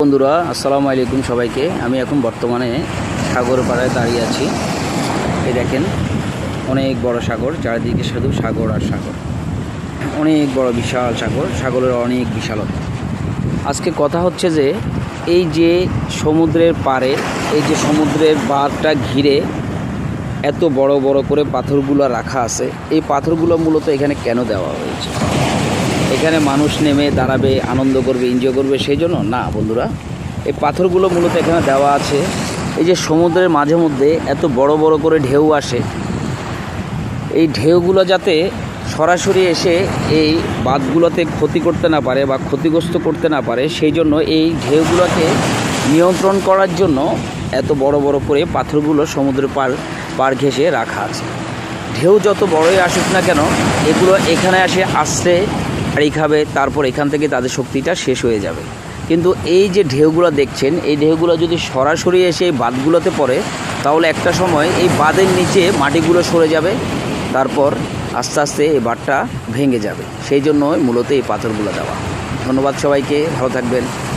বন্ধুরা, আসসালামু আলাইকুম সবাইকে। আমি এখন বর্তমানে সাগর পাড়ায় দাঁড়িয়ে আছি। এই দেখেন, অনেক বড় সাগর, চারিদিকে শুধু সাগর আর সাগর। অনেক বড় বিশাল সাগর, সাগরের অনেক বিশালতা। আজকে কথা হচ্ছে যে এই যে সমুদ্রের পাড়ে, এই যে সমুদ্রের পাড়টা ঘিরে এত বড় বড় করে পাথরগুলো রাখা আছে, এই পাথরগুলো মূলত এখানে কেন দেওয়া হয়েছে? এখানে মানুষ নেমে দাঁড়াবে, আনন্দ করবে, এনজয় করবে সেই জন্য না বন্ধুরা। এই পাথরগুলো মূলত এখানে দেওয়া আছে, এই যে সমুদ্রের মাঝে মধ্যে এত বড় বড় করে ঢেউ আসে, এই ঢেউগুলো যাতে সরাসরি এসে এই বাঁধগুলোতে ক্ষতি করতে না পারে বা ক্ষতিগ্রস্ত করতে না পারে, সেই জন্য এই ঢেউগুলোকে নিয়ন্ত্রণ করার জন্য এত বড় বড় করে পাথরগুলো সমুদ্রের পাড় ঘেঁষে রাখা আছে। ঢেউ যত বড়ই আসুক না কেন, এগুলো এখানে আসে আশ্রে পাড়ি খাবে, তারপর এখান থেকে তাদের শক্তিটা শেষ হয়ে যাবে। কিন্তু এই যে ঢেউগুলো দেখছেন, এই ঢেউগুলো যদি সরাসরি এসে এই বাঁধগুলোতে পড়ে, তাহলে একটা সময় এই বাঁধের নিচে মাটিগুলো সরে যাবে, তারপর আস্তে আস্তে এই বাঁধটা ভেঙে যাবে। সেই জন্যই মূলত এই পাথরগুলো দেওয়া। ধন্যবাদ সবাইকে, ভালো থাকবেন।